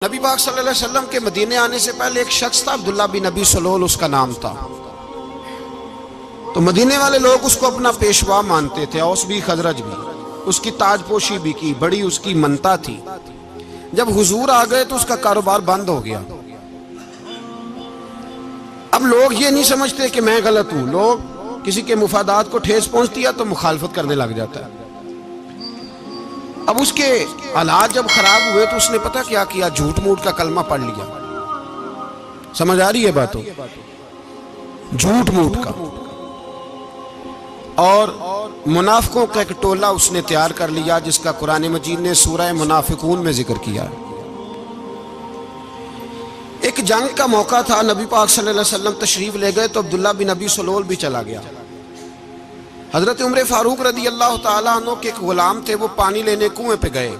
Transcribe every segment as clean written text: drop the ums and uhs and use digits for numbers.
نبی پاک صلی اللہ علیہ وسلم کے مدینے آنے سے پہلے ایک شخص تھا، عبداللہ بن ابی سلول اس کا نام تھا۔ تو مدینے والے لوگ اس کو اپنا پیشوا مانتے تھے، اوس بھی خزرج بھی، اس کی تاج پوشی بھی کی، بڑی اس کی منتا تھی۔ جب حضور آ گئے تو اس کا کاروبار بند ہو گیا۔ اب لوگ یہ نہیں سمجھتے کہ میں غلط ہوں، لوگ کسی کے مفادات کو ٹھیس پہنچتی ہے تو مخالفت کرنے لگ جاتا ہے۔ اب اس کے حالات جب خراب ہوئے تو اس نے پتہ کیا کیا، جھوٹ موٹ کا کلمہ پڑھ لیا۔ سمجھ آ رہی ہے باتوں؟ جھوٹ موٹ کا، اور منافقوں کا ایک ٹولہ اس نے تیار کر لیا، جس کا قرآن مجید نے سورہ منافقون میں ذکر کیا۔ ایک جنگ کا موقع تھا، نبی پاک صلی اللہ علیہ وسلم تشریف لے گئے تو عبداللہ بن ابی سلول بھی چلا گیا۔ حضرت عمر فاروق رضی اللہ تعالیٰ عنہ کے ایک غلام تھے، وہ پانی لینے کنویں پہ گئے۔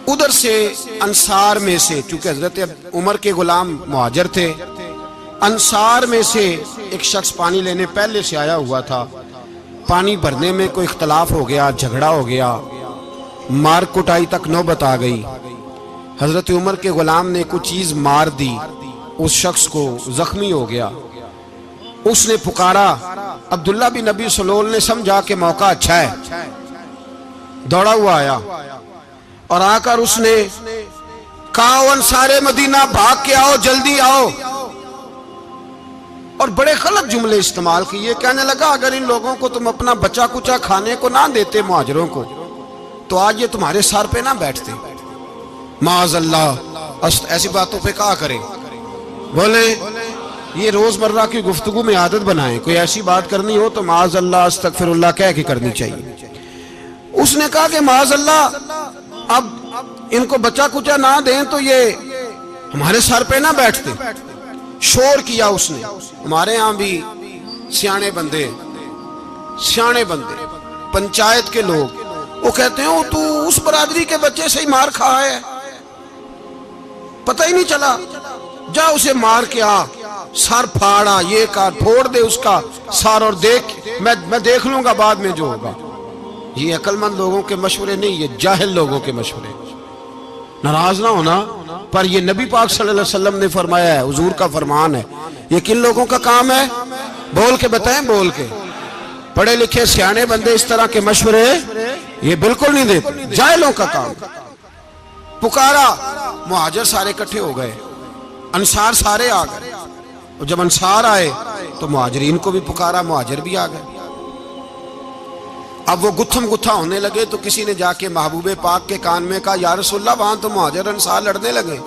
ادھر سے انصار میں سے، چونکہ حضرت عمر کے غلام مہاجر تھے، انصار میں سے ایک شخص پانی لینے پہلے سے آیا ہوا تھا۔ پانی بھرنے میں کوئی اختلاف ہو گیا، جھگڑا ہو گیا، مار کٹائی تک نوبت آ گئی۔ حضرت عمر کے غلام نے کچھ چیز مار دی، اس شخص کو زخمی ہو گیا۔ اس نے پکارا، عبداللہ بن ابی سلول نے سمجھا کہ موقع اچھا ہے، دوڑا ہوا آیا اور آ کر اس نے کہا، انصار مدینہ بھاگ کے آؤ، جلدی آؤ، اور بڑے غلط جملے استعمال کیے۔ کہنے لگا، اگر ان لوگوں کو تم اپنا بچا کچا کھانے کو نہ دیتے مہاجروں کو، تو آج یہ تمہارے سر پہ نہ بیٹھتے۔ معاذ اللہ، ایسی باتوں پہ کہا کریں، بولے یہ روزمرہ کی گفتگو میں عادت بنائیں، کوئی ایسی بات کرنی ہو تو معاذ اللہ استغفر اللہ کہہ کے کرنی چاہیے۔ اس نے کہا کہ معاذ اللہ، اب ان کو بچا کچا نہ دیں تو یہ ہمارے سر پہ نہ بیٹھتے۔ شور کیا اس نے۔ ہمارے ہاں بھی سیانے بندے پنچایت کے لوگ، وہ کہتے ہیں تو اس برادری کے بچے سے ہی مار کھا ہے، پتہ ہی نہیں چلا، جا اسے مار کے آ، سر پھاڑا، یہ کار پھوڑ دے اس کا سر، اور دیکھ میں دیکھ لوں گا بعد میں جو ہوگا۔ یہ عقل مند لوگوں کے مشورے نہیں، یہ جاہل لوگوں کے مشورے۔ ناراض نہ ہونا، پر یہ نبی پاک صلی اللہ علیہ وسلم نے فرمایا ہے، حضور کا فرمان ہے۔ یہ کن لوگوں کا کام ہے؟ بول کے بتائیں، بول کے۔ پڑھے لکھے سیانے بندے اس طرح کے مشورے یہ بالکل نہیں دیتے، جاہلوں کا کام۔ پکارا، مہاجر سارے اکٹھے ہو گئے، انصار سارے آ گئے، اور جب انصار آئے تو مہاجرین کو بھی پکارا، مہاجر بھی آ گئے۔ اب وہ گتھم گتھا ہونے لگے تو کسی نے جا کے محبوب پاک کے کان میں کہا، یا رسول اللہ، وہاں تو مہاجر انصار لڑنے لگے۔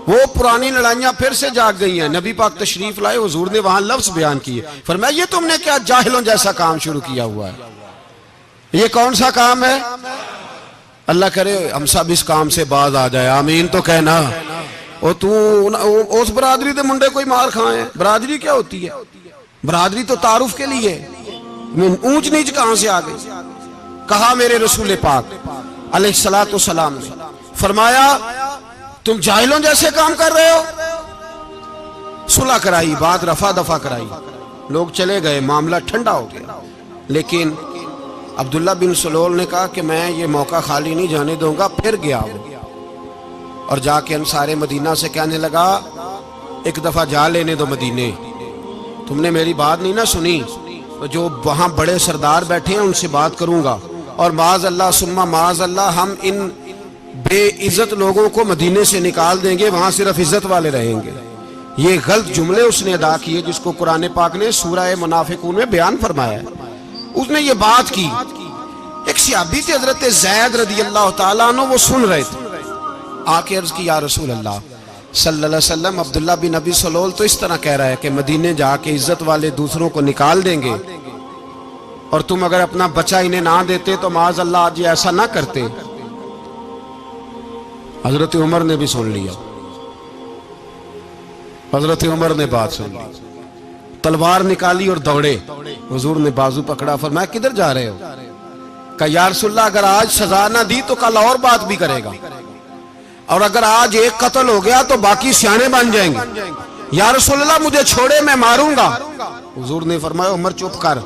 وہ پرانی لڑائیاں پھر سے جاگ گئی ہیں۔ نبی پاک تشریف لائے، حضور نے وہاں لفظ بیان کیے، فرمایا یہ تم نے کیا جاہلوں جیسا کام شروع کیا ہوا ہے؟ یہ کون سا کام ہے؟ اللہ کرے ہم سب اس کام سے باز آ جائے، آمین تو کہنا۔ اور تو اس برادری دے منڈے کوئی مار کھائیں؟ برادری کیا ہوتی ہے؟ برادری تو تعارف کے لیے، اونچ نیچ کہاں سے آ گئی؟ کہا میرے رسول پاک علیہ الصلوۃ والسلام نے، فرمایا تم جاہلوں جیسے کام کر رہے ہو۔ صلح کرائی، بات رفع دفع کرائی، لوگ چلے گئے، معاملہ ٹھنڈا ہو گیا۔ لیکن عبداللہ بن سلول نے کہا کہ میں یہ موقع خالی نہیں جانے دوں گا۔ پھر گیا وہ، اور جا کے انصار مدینہ سے کہنے لگا، ایک دفعہ جا لینے دو مدینے، تم نے میری بات نہیں نہ سنی تو جو وہاں بڑے سردار بیٹھے ہیں ان سے بات کروں گا، اور معاذ اللہ ثم معاذ اللہ ہم ان بے عزت لوگوں کو مدینے سے نکال دیں گے، وہاں صرف عزت والے رہیں گے۔ یہ غلط جملے اس نے ادا کیے جس کو قرآن پاک نے سورہ منافقون میں بیان فرمایا ہے۔ اس نے یہ بات کی۔ ایک صحابی تھے حضرت زید رضی اللہ تعالیٰ عنہ، وہ سن رہے تھے، آ کے عرض کی، یا رسول اللہ صلی اللہ علیہ وسلم، عبداللہ بن ابی سلول تو اس طرح کہہ رہا ہے کہ مدینے جا کے عزت والے دوسروں کو نکال دیں گے، اور تم اگر اپنا بچہ انہیں نہ دیتے تو معاذ اللہ آج یہ ایسا نہ کرتے۔ حضرت عمر نے بھی سن لیا، حضرت عمر نے بات سن لی، تلوار نکالی اور دوڑے۔ حضور نے بازو پکڑا، فرمایا کدھر جا رہے ہو؟ کہا یا رسول اللہ، اگر آج سزا نہ دی تو کل اور بات بھی کرے گا، اور اگر آج ایک قتل ہو گیا تو باقی سیانے بن جائیں گے۔ یا رسول اللہ مجھے چھوڑے، میں ماروں گا۔ حضور نے فرمایا عمر چپ کر،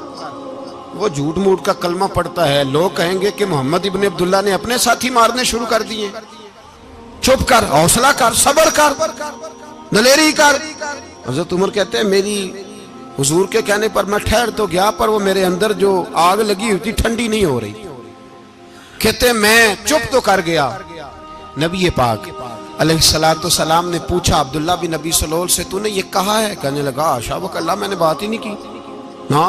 وہ جھوٹ موٹ کا کلمہ پڑھتا ہے، لوگ کہیں گے کہ محمد ابن عبداللہ نے اپنے ساتھی مارنے شروع کر دیے۔ چپ کر، حوصلہ کر، صبر کر، دلیری کر۔ حضرت عمر کہتے ہیں میری حضور کے کہنے پر میں ٹھہر تو گیا، پر وہ میرے اندر جو آگ لگی ہوئی تھی ٹھنڈی نہیں ہو رہی۔ کہتے ہیں میں چپ تو کر گیا۔ نبی پاک علیہ السلام نے پوچھا عبداللہ بن نبی سلول سے، تو نے یہ کہا ہے؟ کہنے لگا حاشا وکلا، میں نے بات ہی نہیں کی نا۔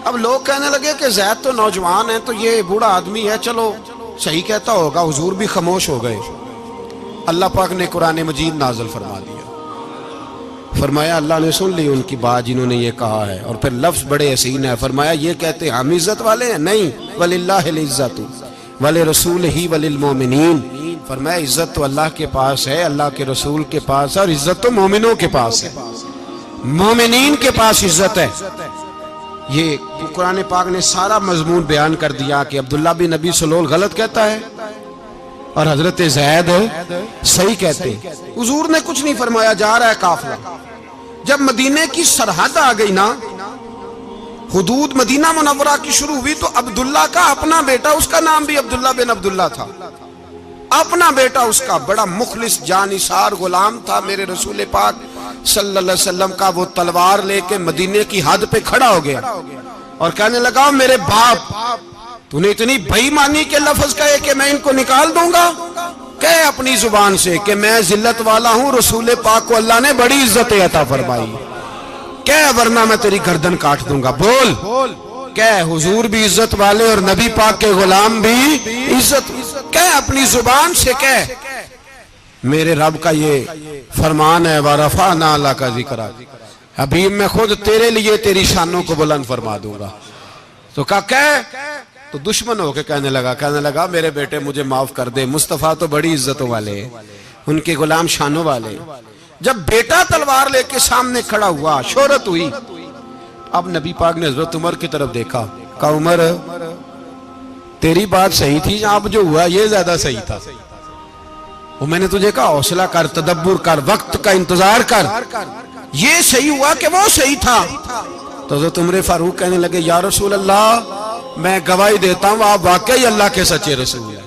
اب لوگ کہنے لگے کہ زید تو نوجوان ہے، تو یہ بوڑھا آدمی ہے، چلو صحیح کہتا ہوگا۔ حضور بھی خاموش ہو گئے۔ اللہ پاک نے قرآن مجید نازل فرما دیا، فرمایا اللہ نے سن لی ان کی بات جنہوں نے یہ کہا ہے، اور پھر لفظ بڑے حسین ہے، فرمایا یہ کہتے ہم عزت والے ہیں؟ نہیں، وَلِلَّهِ الْعِزَّةُ وَلِرَسُولِهِ وَلِلْمُؤْمِنِينَ، فرمایا عزت تو اللہ کے پاس ہے، اللہ کے رسول کے پاس ہے، اور عزت تو مومنوں کے پاس ہے، مومنین کے پاس عزت ہے۔ یہ قرآن پاک نے سارا مضمون بیان کر دیا کہ عبداللہ بن نبی سلول غلط کہتا ہے اور حضرت زید صحیح کہتے ہیں۔ حضور نے کچھ نہیں فرمایا، جا رہا ہے قافلہ۔ جب مدینے کی سرحد آ گئی نا، حدود مدینہ منورہ کی شروع ہوئی، تو عبداللہ کا اپنا بیٹا، اس کا نام بھی عبداللہ بن عبداللہ تھا، اپنا بیٹا اس کا بڑا مخلص جانثار غلام تھا میرے رسول پاک صلی اللہ علیہ وسلم کا۔ وہ تلوار لے کے مدینے کی حد پہ کھڑا ہو گیا اور کہنے لگا میرے باپ، تو نے اتنی بے ایمانی کے لفظ کہے کہ میں ان کو نکال دوں گا؟ کہے اپنی زبان سے کہ میں ذلت والا ہوں، رسول پاک کو اللہ نے بڑی عزت عطا فرمائی، کہے ورنہ میں تیری گردن کاٹ دوں گا۔ بول، کہے حضور بھی عزت والے اور نبی پاک کے غلام بھی عزت، کہے اپنی زبان سے، کہے میرے رب کا یہ فرمان ہے وَرَفَعْنَا لَكَ ذِكْرَكَ، حبیب میں خود تیرے لیے تیری شانوں کو بلند فرما دوں گا۔ تو کہا کہے، تو دشمن ہو کے کہنے لگا میرے بیٹے مجھے معاف کر دے، مصطفیٰ تو بڑی عزتوں والے ہیں، ان کے غلام شانوں والے۔ جب بیٹا تلوار لے کے سامنے کھڑا ہوا، شہرت ہوئی، اب نبی پاک نے حضرت عمر کی طرف دیکھا، کہا عمر تیری بات صحیح تھی، اب جو ہوا یہ زیادہ صحیح تھا، وہ میں نے تجھے کہا حوصلہ کر، تدبر کر، وقت کا انتظار کر، یہ صحیح ہوا کہ وہ صحیح تھا۔ تو حضرت عمر فاروق کہنے لگے یا رسول اللہ، میں گواہی دیتا ہوں آپ واقعی اللہ کے سچے رسول ہیں۔